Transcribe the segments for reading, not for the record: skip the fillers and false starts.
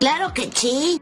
Claro que sí.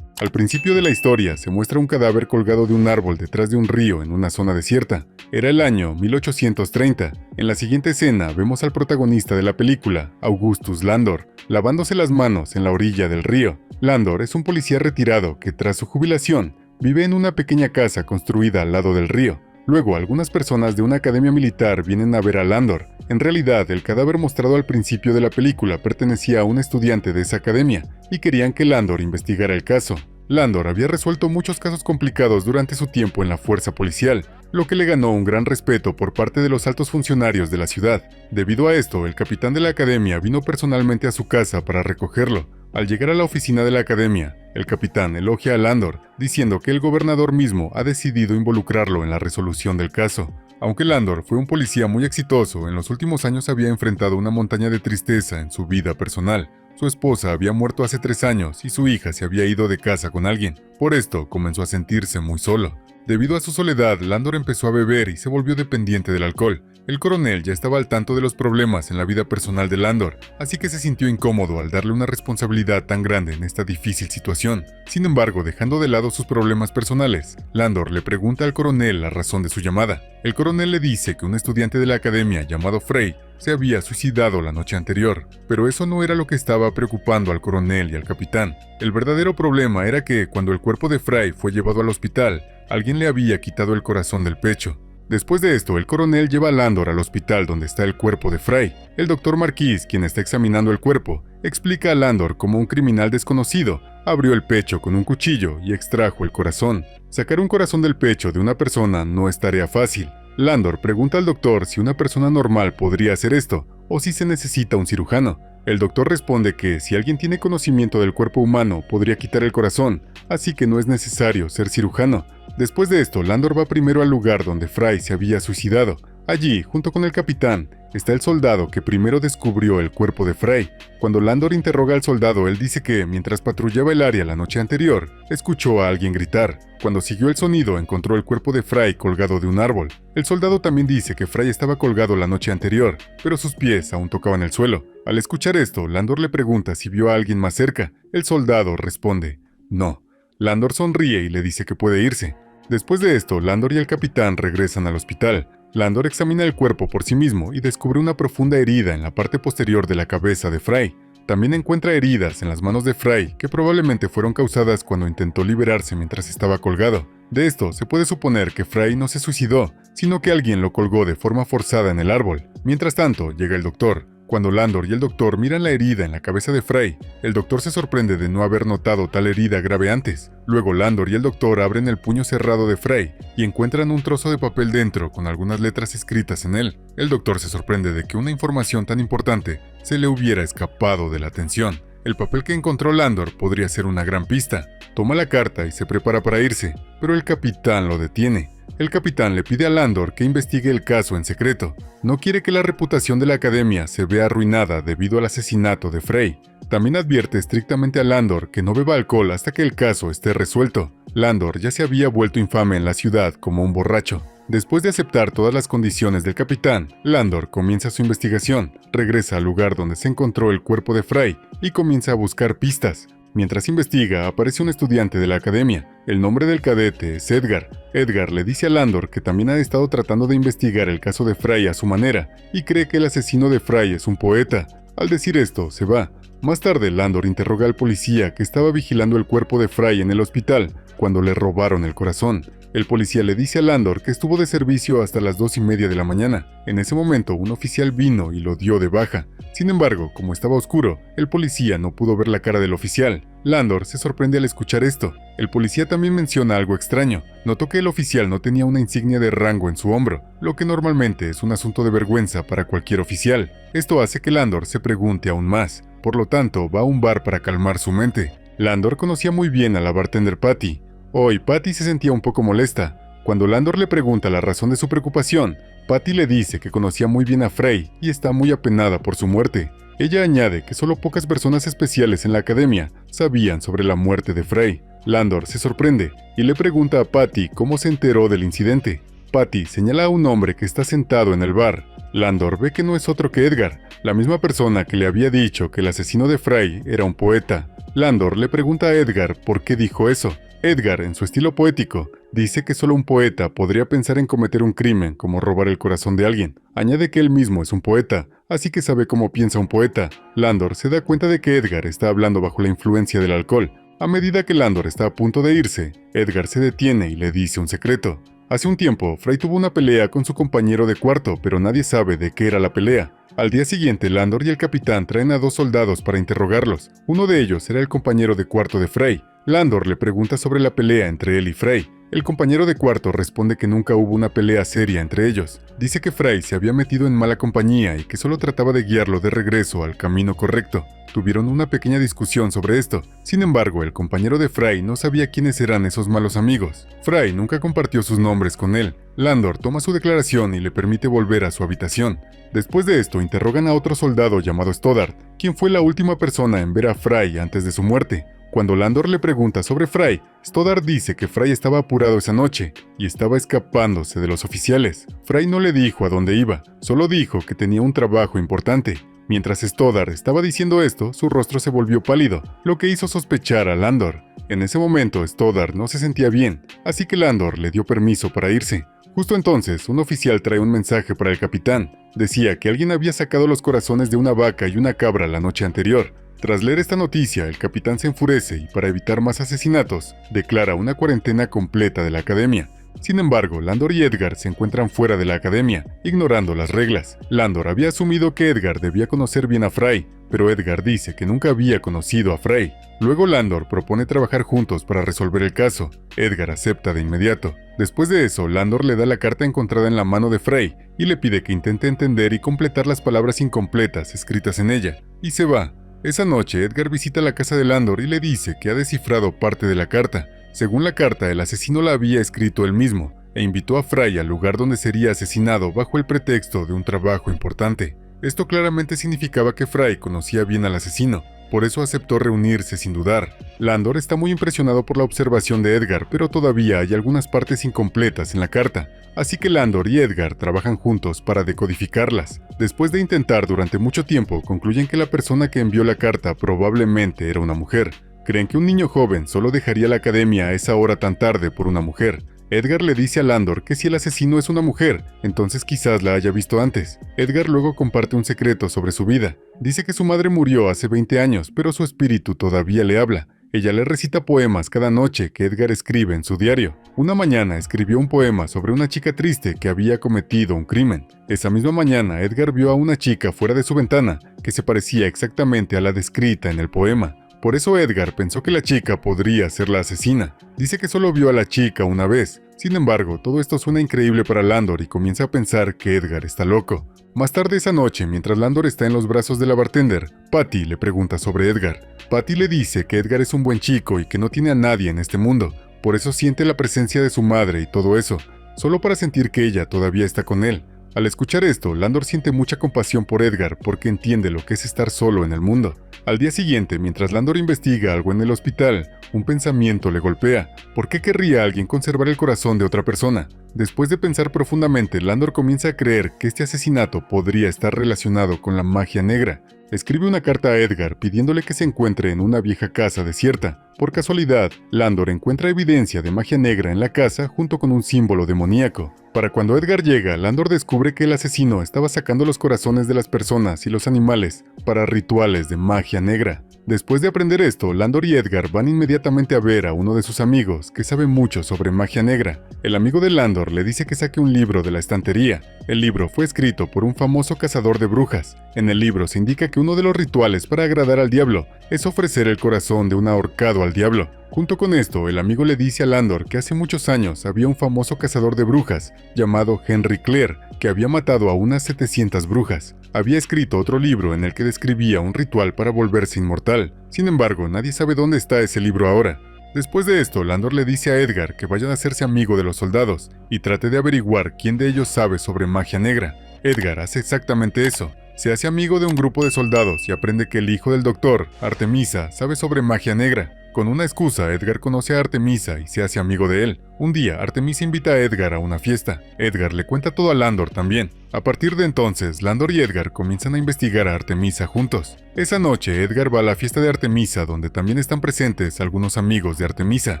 Al principio de la historia se muestra un cadáver colgado de un árbol detrás de un río en una zona desierta. Era el año 1830. En la siguiente escena vemos al protagonista de la película, Augustus Landor, lavándose las manos en la orilla del río. Landor es un policía retirado que tras su jubilación vive en una pequeña casa construida al lado del río. Luego, algunas personas de una academia militar vienen a ver a Landor. En realidad, el cadáver mostrado al principio de la película pertenecía a un estudiante de esa academia, y querían que Landor investigara el caso. Landor había resuelto muchos casos complicados durante su tiempo en la fuerza policial, lo que le ganó un gran respeto por parte de los altos funcionarios de la ciudad. Debido a esto, el capitán de la academia vino personalmente a su casa para recogerlo. Al llegar a la oficina de la academia, el capitán elogia a Landor, diciendo que el gobernador mismo ha decidido involucrarlo en la resolución del caso. Aunque Landor fue un policía muy exitoso, en los últimos años había enfrentado una montaña de tristeza en su vida personal. Su esposa había muerto hace 3 años y su hija se había ido de casa con alguien. Por esto, comenzó a sentirse muy solo. Debido a su soledad, Landor empezó a beber y se volvió dependiente del alcohol. El coronel ya estaba al tanto de los problemas en la vida personal de Landor, así que se sintió incómodo al darle una responsabilidad tan grande en esta difícil situación. Sin embargo, dejando de lado sus problemas personales, Landor le pregunta al coronel la razón de su llamada. El coronel le dice que un estudiante de la academia llamado Frey se había suicidado la noche anterior, pero eso no era lo que estaba preocupando al coronel y al capitán. El verdadero problema era que, cuando el cuerpo de Frey fue llevado al hospital, alguien le había quitado el corazón del pecho. Después de esto, el coronel lleva a Landor al hospital donde está el cuerpo de Frey. El doctor Marquis, quien está examinando el cuerpo, explica a Landor cómo un criminal desconocido abrió el pecho con un cuchillo y extrajo el corazón. Sacar un corazón del pecho de una persona no es tarea fácil. Landor pregunta al doctor si una persona normal podría hacer esto, o si se necesita un cirujano. El doctor responde que si alguien tiene conocimiento del cuerpo humano podría quitar el corazón, así que no es necesario ser cirujano. Después de esto, Landor va primero al lugar donde Frey se había suicidado. Allí, junto con el capitán, está el soldado que primero descubrió el cuerpo de Frey. Cuando Landor interroga al soldado, él dice que, mientras patrullaba el área la noche anterior, escuchó a alguien gritar. Cuando siguió el sonido, encontró el cuerpo de Frey colgado de un árbol. El soldado también dice que Frey estaba colgado la noche anterior, pero sus pies aún tocaban el suelo. Al escuchar esto, Landor le pregunta si vio a alguien más cerca. El soldado responde, no. Landor sonríe y le dice que puede irse. Después de esto, Landor y el capitán regresan al hospital. Landor examina el cuerpo por sí mismo y descubre una profunda herida en la parte posterior de la cabeza de Frey. También encuentra heridas en las manos de Frey que probablemente fueron causadas cuando intentó liberarse mientras estaba colgado. De esto se puede suponer que Frey no se suicidó, sino que alguien lo colgó de forma forzada en el árbol. Mientras tanto, llega el doctor. Cuando Landor y el doctor miran la herida en la cabeza de Frey, el doctor se sorprende de no haber notado tal herida grave antes. Luego Landor y el doctor abren el puño cerrado de Frey y encuentran un trozo de papel dentro con algunas letras escritas en él. El doctor se sorprende de que una información tan importante se le hubiera escapado de la atención. El papel que encontró Landor podría ser una gran pista. Toma la carta y se prepara para irse, pero el capitán lo detiene. El capitán le pide a Landor que investigue el caso en secreto. No quiere que la reputación de la academia se vea arruinada debido al asesinato de Frey. También advierte estrictamente a Landor que no beba alcohol hasta que el caso esté resuelto. Landor ya se había vuelto infame en la ciudad como un borracho. Después de aceptar todas las condiciones del capitán, Landor comienza su investigación, regresa al lugar donde se encontró el cuerpo de Frey y comienza a buscar pistas. Mientras investiga, aparece un estudiante de la academia. El nombre del cadete es Edgar. Edgar le dice a Landor que también ha estado tratando de investigar el caso de Frey a su manera y cree que el asesino de Frey es un poeta. Al decir esto, se va. Más tarde, Landor interroga al policía que estaba vigilando el cuerpo de Frey en el hospital cuando le robaron el corazón. El policía le dice a Landor que estuvo de servicio hasta las 2:30 de la mañana. En ese momento, un oficial vino y lo dio de baja. Sin embargo, como estaba oscuro, el policía no pudo ver la cara del oficial. Landor se sorprende al escuchar esto. El policía también menciona algo extraño. Notó que el oficial no tenía una insignia de rango en su hombro, lo que normalmente es un asunto de vergüenza para cualquier oficial. Esto hace que Landor se pregunte aún más. Por lo tanto, va a un bar para calmar su mente. Landor conocía muy bien a la bartender Patty. Hoy, Patty se sentía un poco molesta. Cuando Landor le pregunta la razón de su preocupación, Patty le dice que conocía muy bien a Frey y está muy apenada por su muerte. Ella añade que solo pocas personas especiales en la academia sabían sobre la muerte de Frey. Landor se sorprende y le pregunta a Patty cómo se enteró del incidente. Patty señala a un hombre que está sentado en el bar. Landor ve que no es otro que Edgar, la misma persona que le había dicho que el asesino de Fry era un poeta. Landor le pregunta a Edgar por qué dijo eso. Edgar, en su estilo poético, dice que solo un poeta podría pensar en cometer un crimen como robar el corazón de alguien. Añade que él mismo es un poeta, así que sabe cómo piensa un poeta. Landor se da cuenta de que Edgar está hablando bajo la influencia del alcohol. A medida que Landor está a punto de irse, Edgar se detiene y le dice un secreto. Hace un tiempo, Fry tuvo una pelea con su compañero de cuarto, pero nadie sabe de qué era la pelea. Al día siguiente, Landor y el capitán traen a 2 soldados para interrogarlos. Uno de ellos era el compañero de cuarto de Fry. Landor le pregunta sobre la pelea entre él y Fry. El compañero de cuarto responde que nunca hubo una pelea seria entre ellos. Dice que Fry se había metido en mala compañía y que solo trataba de guiarlo de regreso al camino correcto. Tuvieron una pequeña discusión sobre esto. Sin embargo, el compañero de Fry no sabía quiénes eran esos malos amigos. Fry nunca compartió sus nombres con él. Landor toma su declaración y le permite volver a su habitación. Después de esto, interrogan a otro soldado llamado Stoddard, quien fue la última persona en ver a Fry antes de su muerte. Cuando Landor le pregunta sobre Fry, Stoddard dice que Fry estaba apurado esa noche y estaba escapándose de los oficiales. Fry no le dijo a dónde iba, solo dijo que tenía un trabajo importante. Mientras Stoddard estaba diciendo esto, su rostro se volvió pálido, lo que hizo sospechar a Landor. En ese momento, Stoddard no se sentía bien, así que Landor le dio permiso para irse. Justo entonces, un oficial trae un mensaje para el capitán. Decía que alguien había sacado los corazones de una vaca y una cabra la noche anterior. Tras leer esta noticia, el capitán se enfurece y, para evitar más asesinatos, declara una cuarentena completa de la academia. Sin embargo, Landor y Edgar se encuentran fuera de la academia, ignorando las reglas. Landor había asumido que Edgar debía conocer bien a Fry, pero Edgar dice que nunca había conocido a Fry. Luego Landor propone trabajar juntos para resolver el caso. Edgar acepta de inmediato. Después de eso, Landor le da la carta encontrada en la mano de Fry y le pide que intente entender y completar las palabras incompletas escritas en ella, y se va. Esa noche, Edgar visita la casa de Landor y le dice que ha descifrado parte de la carta. Según la carta, el asesino la había escrito él mismo, e invitó a Fry al lugar donde sería asesinado bajo el pretexto de un trabajo importante. Esto claramente significaba que Fry conocía bien al asesino, por eso aceptó reunirse sin dudar. Landor está muy impresionado por la observación de Edgar, pero todavía hay algunas partes incompletas en la carta, así que Landor y Edgar trabajan juntos para decodificarlas. Después de intentar durante mucho tiempo, concluyen que la persona que envió la carta probablemente era una mujer. Creen que un niño joven solo dejaría la academia a esa hora tan tarde por una mujer. Edgar le dice a Landor que si el asesino es una mujer, entonces quizás la haya visto antes. Edgar luego comparte un secreto sobre su vida. Dice que su madre murió hace 20 años, pero su espíritu todavía le habla. Ella le recita poemas cada noche que Edgar escribe en su diario. Una mañana escribió un poema sobre una chica triste que había cometido un crimen. Esa misma mañana, Edgar vio a una chica fuera de su ventana que se parecía exactamente a la descrita en el poema. Por eso Edgar pensó que la chica podría ser la asesina. Dice que solo vio a la chica una vez. Sin embargo, todo esto suena increíble para Landor y comienza a pensar que Edgar está loco. Más tarde esa noche, mientras Landor está en los brazos de la bartender, Patty le pregunta sobre Edgar. Patty le dice que Edgar es un buen chico y que no tiene a nadie en este mundo. Por eso siente la presencia de su madre y todo eso, solo para sentir que ella todavía está con él. Al escuchar esto, Landor siente mucha compasión por Edgar porque entiende lo que es estar solo en el mundo. Al día siguiente, mientras Landor investiga algo en el hospital, un pensamiento le golpea. ¿Por qué querría alguien conservar el corazón de otra persona? Después de pensar profundamente, Landor comienza a creer que este asesinato podría estar relacionado con la magia negra. Escribe una carta a Edgar pidiéndole que se encuentre en una vieja casa desierta. Por casualidad, Landor encuentra evidencia de magia negra en la casa junto con un símbolo demoníaco. Para cuando Edgar llega, Landor descubre que el asesino estaba sacando los corazones de las personas y los animales para rituales de magia negra. Después de aprender esto, Landor y Edgar van inmediatamente a ver a uno de sus amigos que sabe mucho sobre magia negra. El amigo de Landor le dice que saque un libro de la estantería. El libro fue escrito por un famoso cazador de brujas. En el libro se indica que uno de los rituales para agradar al diablo es ofrecer el corazón de un ahorcado al diablo. Junto con esto, el amigo le dice a Landor que hace muchos años había un famoso cazador de brujas llamado Henry Clare, que había matado a unas 700 brujas. Había escrito otro libro en el que describía un ritual para volverse inmortal. Sin embargo, nadie sabe dónde está ese libro ahora. Después de esto, Landor le dice a Edgar que vayan a hacerse amigo de los soldados y trate de averiguar quién de ellos sabe sobre magia negra. Edgar hace exactamente eso. Se hace amigo de un grupo de soldados y aprende que el hijo del doctor, Artemisa, sabe sobre magia negra. Con una excusa, Edgar conoce a Artemisa y se hace amigo de él. Un día, Artemisa invita a Edgar a una fiesta. Edgar le cuenta todo a Landor también. A partir de entonces, Landor y Edgar comienzan a investigar a Artemisa juntos. Esa noche, Edgar va a la fiesta de Artemisa, donde también están presentes algunos amigos de Artemisa.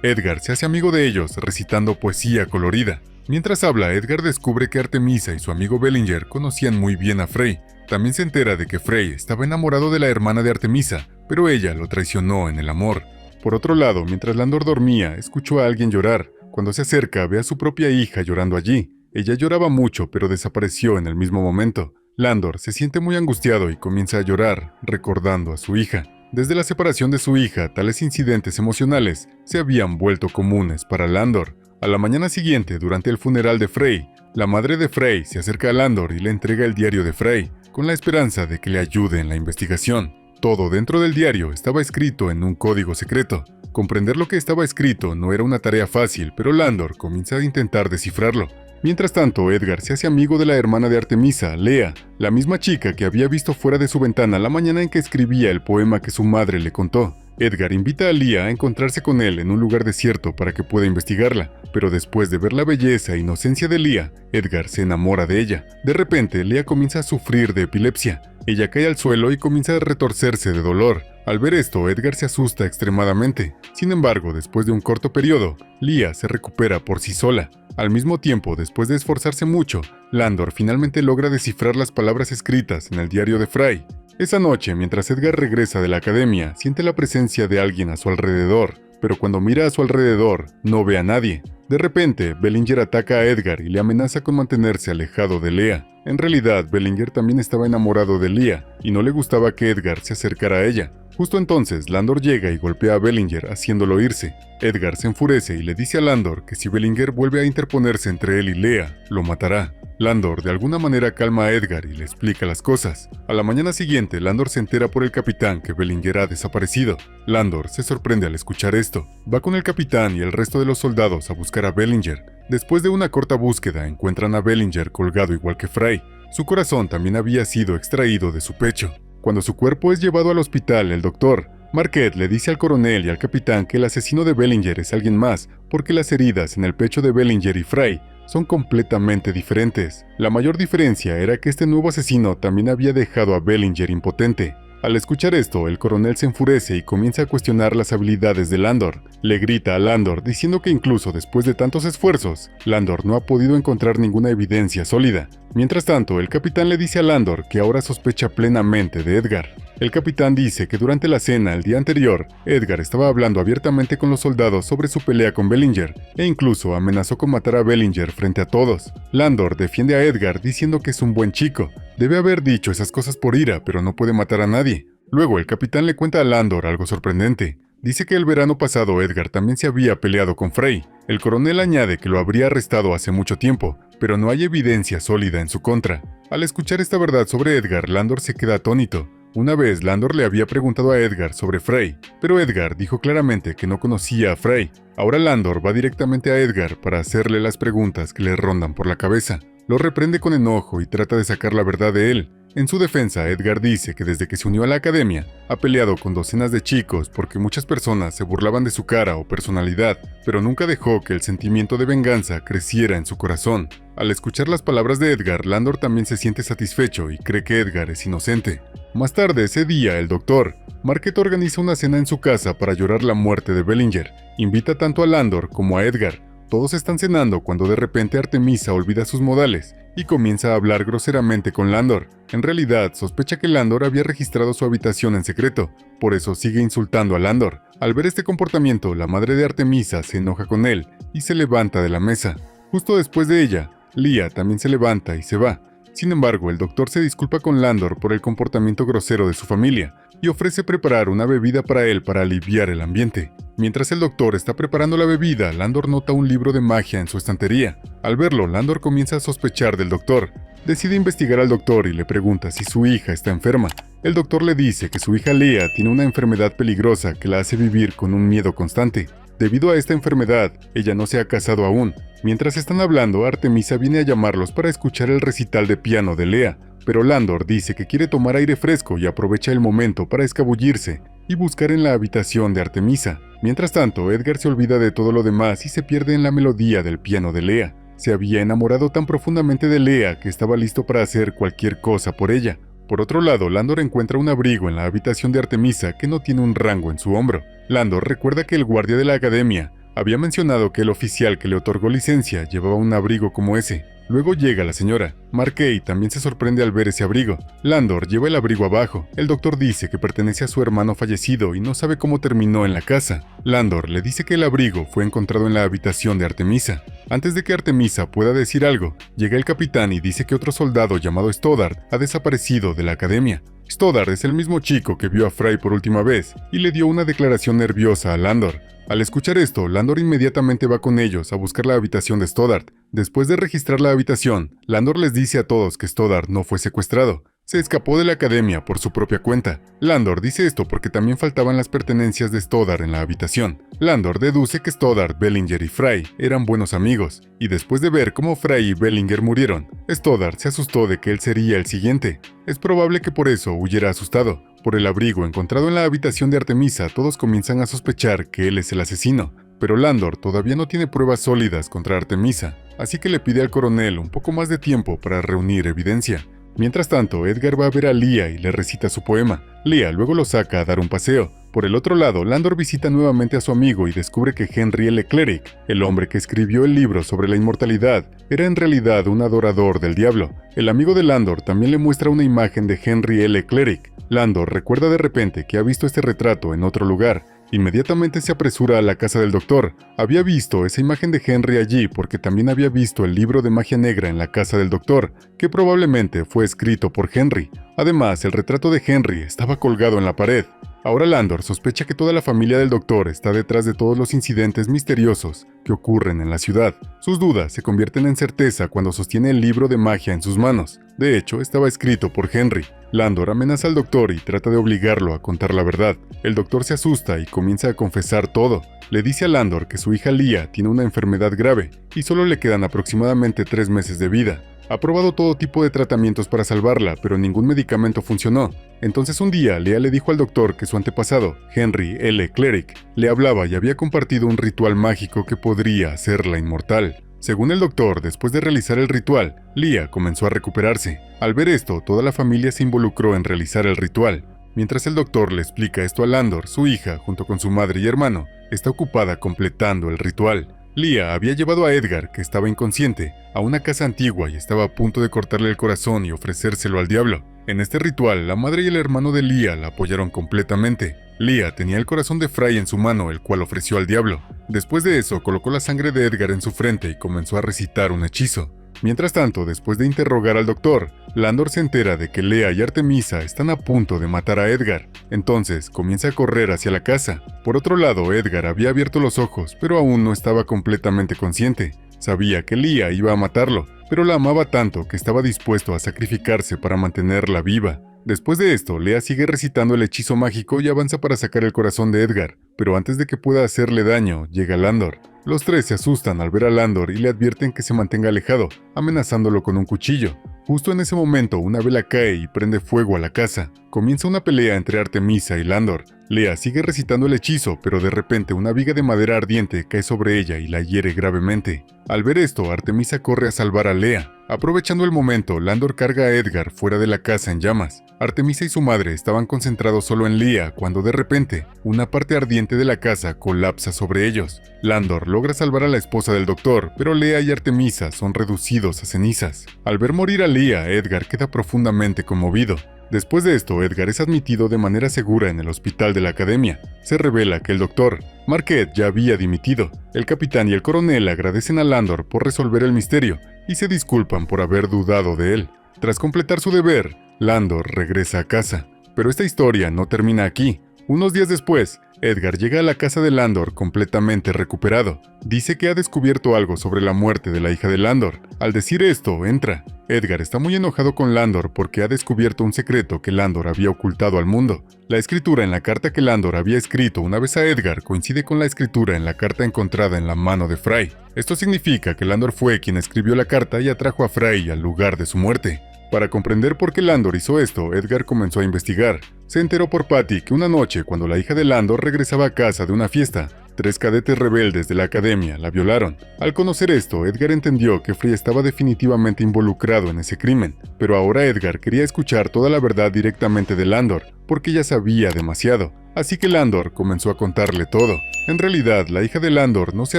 Edgar se hace amigo de ellos, recitando poesía colorida. Mientras habla, Edgar descubre que Artemisa y su amigo Bellinger conocían muy bien a Frey. También se entera de que Frey estaba enamorado de la hermana de Artemisa, pero ella lo traicionó en el amor. Por otro lado, mientras Landor dormía, escuchó a alguien llorar. Cuando se acerca, ve a su propia hija llorando allí. Ella lloraba mucho, pero desapareció en el mismo momento. Landor se siente muy angustiado y comienza a llorar, recordando a su hija. Desde la separación de su hija, tales incidentes emocionales se habían vuelto comunes para Landor. A la mañana siguiente, durante el funeral de Frey, la madre de Frey se acerca a Landor y le entrega el diario de Frey, con la esperanza de que le ayude en la investigación. Todo dentro del diario estaba escrito en un código secreto. Comprender lo que estaba escrito no era una tarea fácil, pero Landor comienza a intentar descifrarlo. Mientras tanto, Edgar se hace amigo de la hermana de Artemisa, Lea, la misma chica que había visto fuera de su ventana la mañana en que escribía el poema que su madre le contó. Edgar invita a Lea a encontrarse con él en un lugar desierto para que pueda investigarla, pero después de ver la belleza e inocencia de Lea, Edgar se enamora de ella. De repente, Lea comienza a sufrir de epilepsia. Ella cae al suelo y comienza a retorcerse de dolor. Al ver esto, Edgar se asusta extremadamente. Sin embargo, después de un corto periodo, Lea se recupera por sí sola. Al mismo tiempo, después de esforzarse mucho, Landor finalmente logra descifrar las palabras escritas en el diario de Frey. Esa noche, mientras Edgar regresa de la academia, siente la presencia de alguien a su alrededor, pero cuando mira a su alrededor, no ve a nadie. De repente, Bellinger ataca a Edgar y le amenaza con mantenerse alejado de Lea. En realidad, Bellinger también estaba enamorado de Lea, y no le gustaba que Edgar se acercara a ella. Justo entonces, Landor llega y golpea a Bellinger, haciéndolo irse. Edgar se enfurece y le dice a Landor que si Bellinger vuelve a interponerse entre él y Lea, lo matará. Landor de alguna manera calma a Edgar y le explica las cosas. A la mañana siguiente, Landor se entera por el capitán que Bellinger ha desaparecido. Landor se sorprende al escuchar esto. Va con el capitán y el resto de los soldados a buscar a Bellinger. Después de una corta búsqueda, encuentran a Bellinger colgado igual que Frey. Su corazón también había sido extraído de su pecho. Cuando su cuerpo es llevado al hospital, el doctor Marquette le dice al coronel y al capitán que el asesino de Bellinger es alguien más, porque las heridas en el pecho de Bellinger y Frey son completamente diferentes. La mayor diferencia era que este nuevo asesino también había dejado a Bellinger impotente. Al escuchar esto, el coronel se enfurece y comienza a cuestionar las habilidades de Landor. Le grita a Landor diciendo que incluso después de tantos esfuerzos, Landor no ha podido encontrar ninguna evidencia sólida. Mientras tanto, el capitán le dice a Landor que ahora sospecha plenamente de Edgar. El capitán dice que durante la cena el día anterior, Edgar estaba hablando abiertamente con los soldados sobre su pelea con Bellinger, e incluso amenazó con matar a Bellinger frente a todos. Landor defiende a Edgar diciendo que es un buen chico. Debe haber dicho esas cosas por ira, pero no puede matar a nadie. Luego el capitán le cuenta a Landor algo sorprendente. Dice que el verano pasado Edgar también se había peleado con Frey. El coronel añade que lo habría arrestado hace mucho tiempo, pero no hay evidencia sólida en su contra. Al escuchar esta verdad sobre Edgar, Landor se queda atónito. Una vez Landor le había preguntado a Edgar sobre Frey, pero Edgar dijo claramente que no conocía a Frey. Ahora Landor va directamente a Edgar para hacerle las preguntas que le rondan por la cabeza. Lo reprende con enojo y trata de sacar la verdad de él. En su defensa, Edgar dice que desde que se unió a la academia, ha peleado con docenas de chicos porque muchas personas se burlaban de su cara o personalidad, pero nunca dejó que el sentimiento de venganza creciera en su corazón. Al escuchar las palabras de Edgar, Landor también se siente satisfecho y cree que Edgar es inocente. Más tarde ese día, el doctor Marquette organiza una cena en su casa para llorar la muerte de Bellinger. Invita tanto a Landor como a Edgar. Todos están cenando cuando de repente Artemisa olvida sus modales y comienza a hablar groseramente con Landor. En realidad, sospecha que Landor había registrado su habitación en secreto, por eso sigue insultando a Landor. Al ver este comportamiento, la madre de Artemisa se enoja con él y se levanta de la mesa. Justo después de ella, Lea también se levanta y se va. Sin embargo, el doctor se disculpa con Landor por el comportamiento grosero de su familia y ofrece preparar una bebida para él para aliviar el ambiente. Mientras el doctor está preparando la bebida, Landor nota un libro de magia en su estantería. Al verlo, Landor comienza a sospechar del doctor. Decide investigar al doctor y le pregunta si su hija está enferma. El doctor le dice que su hija Lea tiene una enfermedad peligrosa que la hace vivir con un miedo constante. Debido a esta enfermedad, ella no se ha casado aún. Mientras están hablando, Artemisa viene a llamarlos para escuchar el recital de piano de Lea, pero Landor dice que quiere tomar aire fresco y aprovecha el momento para escabullirse y buscar en la habitación de Artemisa. Mientras tanto, Edgar se olvida de todo lo demás y se pierde en la melodía del piano de Lea. Se había enamorado tan profundamente de Lea que estaba listo para hacer cualquier cosa por ella. Por otro lado, Landor encuentra un abrigo en la habitación de Artemisa que no tiene un rango en su hombro. Landor recuerda que el guardia de la academia había mencionado que el oficial que le otorgó licencia llevaba un abrigo como ese. Luego llega la señora. Markey también se sorprende al ver ese abrigo. Landor lleva el abrigo abajo. El doctor dice que pertenece a su hermano fallecido y no sabe cómo terminó en la casa. Landor le dice que el abrigo fue encontrado en la habitación de Artemisa. Antes de que Artemisa pueda decir algo, llega el capitán y dice que otro soldado llamado Stoddard ha desaparecido de la academia. Stoddard es el mismo chico que vio a Fry por última vez y le dio una declaración nerviosa a Landor. Al escuchar esto, Landor inmediatamente va con ellos a buscar la habitación de Stoddard. Después de registrar la habitación, Landor les dice a todos que Stoddard no fue secuestrado. Se escapó de la academia por su propia cuenta. Landor dice esto porque también faltaban las pertenencias de Stoddard en la habitación. Landor deduce que Stoddard, Bellinger y Fry eran buenos amigos, y después de ver cómo Fry y Bellinger murieron, Stoddard se asustó de que él sería el siguiente. Es probable que por eso huyera asustado. Por el abrigo encontrado en la habitación de Artemisa, todos comienzan a sospechar que él es el asesino. Pero Landor todavía no tiene pruebas sólidas contra Artemisa, así que le pide al coronel un poco más de tiempo para reunir evidencia. Mientras tanto, Edgar va a ver a Lea y le recita su poema. Lea luego lo saca a dar un paseo. Por el otro lado, Landor visita nuevamente a su amigo y descubre que Henry L. Cleric, el hombre que escribió el libro sobre la inmortalidad, era en realidad un adorador del diablo. El amigo de Landor también le muestra una imagen de Henry L. Cleric. Landor recuerda de repente que ha visto este retrato en otro lugar. Inmediatamente se apresura a la casa del doctor. Había visto esa imagen de Henry allí porque también había visto el libro de magia negra en la casa del doctor, que probablemente fue escrito por Henry. Además, el retrato de Henry estaba colgado en la pared. Ahora Landor sospecha que toda la familia del doctor está detrás de todos los incidentes misteriosos que ocurren en la ciudad. Sus dudas se convierten en certeza cuando sostiene el libro de magia en sus manos. De hecho, estaba escrito por Henry. Landor amenaza al doctor y trata de obligarlo a contar la verdad. El doctor se asusta y comienza a confesar todo. Le dice a Landor que su hija Lea tiene una enfermedad grave y solo le quedan aproximadamente 3 meses de vida. Ha probado todo tipo de tratamientos para salvarla, pero ningún medicamento funcionó. Entonces un día, Lea le dijo al doctor que su antepasado, Henry L. Cleric, le hablaba y había compartido un ritual mágico que podría hacerla inmortal. Según el doctor, después de realizar el ritual, Lea comenzó a recuperarse. Al ver esto, toda la familia se involucró en realizar el ritual. Mientras el doctor le explica esto a Landor, su hija, junto con su madre y hermano, está ocupada completando el ritual. Lea había llevado a Edgar, que estaba inconsciente, a una casa antigua y estaba a punto de cortarle el corazón y ofrecérselo al diablo. En este ritual, la madre y el hermano de Lea la apoyaron completamente. Lea tenía el corazón de Fry en su mano, el cual ofreció al diablo. Después de eso, colocó la sangre de Edgar en su frente y comenzó a recitar un hechizo. Mientras tanto, después de interrogar al doctor, Landor se entera de que Lea y Artemisa están a punto de matar a Edgar. Entonces, comienza a correr hacia la casa. Por otro lado, Edgar había abierto los ojos, pero aún no estaba completamente consciente. Sabía que Lea iba a matarlo, pero la amaba tanto que estaba dispuesto a sacrificarse para mantenerla viva. Después de esto, Lea sigue recitando el hechizo mágico y avanza para sacar el corazón de Edgar, pero antes de que pueda hacerle daño, llega Landor. Los tres se asustan al ver a Landor y le advierten que se mantenga alejado, amenazándolo con un cuchillo. Justo en ese momento, una vela cae y prende fuego a la casa. Comienza una pelea entre Artemisa y Landor. Lea sigue recitando el hechizo, pero de repente una viga de madera ardiente cae sobre ella y la hiere gravemente. Al ver esto, Artemisa corre a salvar a Lea. Aprovechando el momento, Landor carga a Edgar fuera de la casa en llamas. Artemisa y su madre estaban concentrados solo en Lea cuando de repente, una parte ardiente de la casa colapsa sobre ellos. Landor logra salvar a la esposa del doctor, pero Lea y Artemisa son reducidos a cenizas. Al ver morir a Lea, Edgar queda profundamente conmovido. Después de esto, Edgar es admitido de manera segura en el hospital de la academia. Se revela que el doctor Marquette ya había dimitido. El capitán y el coronel agradecen a Landor por resolver el misterio y se disculpan por haber dudado de él. Tras completar su deber, Landor regresa a casa. Pero esta historia no termina aquí. Unos días después, Edgar llega a la casa de Landor completamente recuperado. Dice que ha descubierto algo sobre la muerte de la hija de Landor. Al decir esto, entra. Edgar está muy enojado con Landor porque ha descubierto un secreto que Landor había ocultado al mundo. La escritura en la carta que Landor había escrito una vez a Edgar coincide con la escritura en la carta encontrada en la mano de Fry. Esto significa que Landor fue quien escribió la carta y atrajo a Fry al lugar de su muerte. Para comprender por qué Landor hizo esto, Edgar comenzó a investigar. Se enteró por Patty que una noche, cuando la hija de Landor regresaba a casa de una fiesta, 3 cadetes rebeldes de la academia la violaron. Al conocer esto, Edgar entendió que Frey estaba definitivamente involucrado en ese crimen, pero ahora Edgar quería escuchar toda la verdad directamente de Landor, porque ya sabía demasiado. Así que Landor comenzó a contarle todo. En realidad, la hija de Landor no se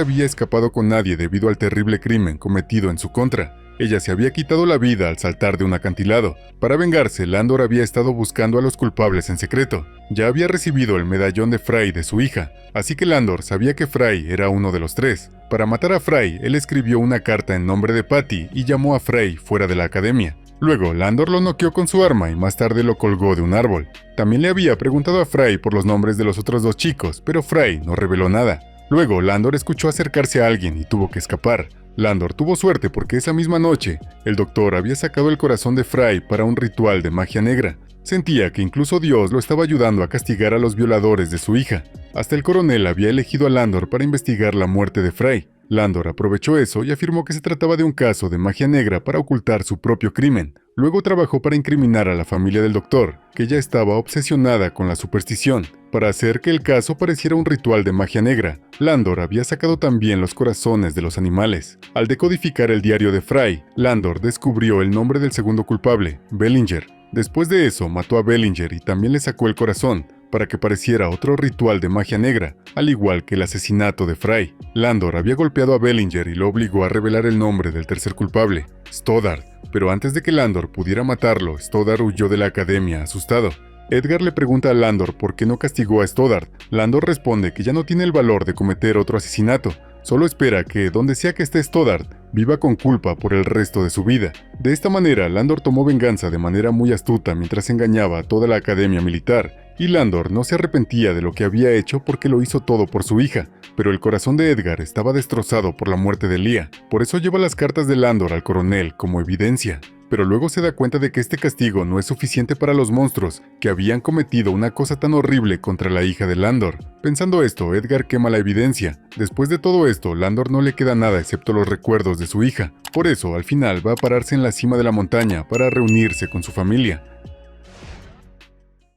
había escapado con nadie debido al terrible crimen cometido en su contra. Ella se había quitado la vida al saltar de un acantilado. Para vengarse, Landor había estado buscando a los culpables en secreto. Ya había recibido el medallón de Frey de su hija, así que Landor sabía que Frey era uno de los 3. Para matar a Frey, él escribió una carta en nombre de Patty y llamó a Frey fuera de la academia. Luego, Landor lo noqueó con su arma y más tarde lo colgó de un árbol. También le había preguntado a Frey por los nombres de los otros 2 chicos, pero Frey no reveló nada. Luego, Landor escuchó acercarse a alguien y tuvo que escapar. Landor tuvo suerte porque esa misma noche, el doctor había sacado el corazón de Frey para un ritual de magia negra. Sentía que incluso Dios lo estaba ayudando a castigar a los violadores de su hija. Hasta el coronel había elegido a Landor para investigar la muerte de Frey. Landor aprovechó eso y afirmó que se trataba de un caso de magia negra para ocultar su propio crimen. Luego trabajó para incriminar a la familia del doctor, que ya estaba obsesionada con la superstición. Para hacer que el caso pareciera un ritual de magia negra, Landor había sacado también los corazones de los animales. Al decodificar el diario de Frey, Landor descubrió el nombre del segundo culpable, Bellinger. Después de eso, mató a Bellinger y también le sacó el corazón, para que pareciera otro ritual de magia negra, al igual que el asesinato de Frey. Landor había golpeado a Bellinger y lo obligó a revelar el nombre del tercer culpable, Stoddard. Pero antes de que Landor pudiera matarlo, Stoddard huyó de la academia asustado. Edgar le pregunta a Landor por qué no castigó a Stoddard. Landor responde que ya no tiene el valor de cometer otro asesinato, solo espera que, donde sea que esté Stoddard, viva con culpa por el resto de su vida. De esta manera, Landor tomó venganza de manera muy astuta mientras engañaba a toda la academia militar, y Landor no se arrepentía de lo que había hecho porque lo hizo todo por su hija, pero el corazón de Edgar estaba destrozado por la muerte de Leah. Por eso lleva las cartas de Landor al coronel como evidencia. Pero luego se da cuenta de que este castigo no es suficiente para los monstruos que habían cometido una cosa tan horrible contra la hija de Landor. Pensando esto, Edgar quema la evidencia. Después de todo esto, Landor no le queda nada excepto los recuerdos de su hija. Por eso, al final va a pararse en la cima de la montaña para reunirse con su familia.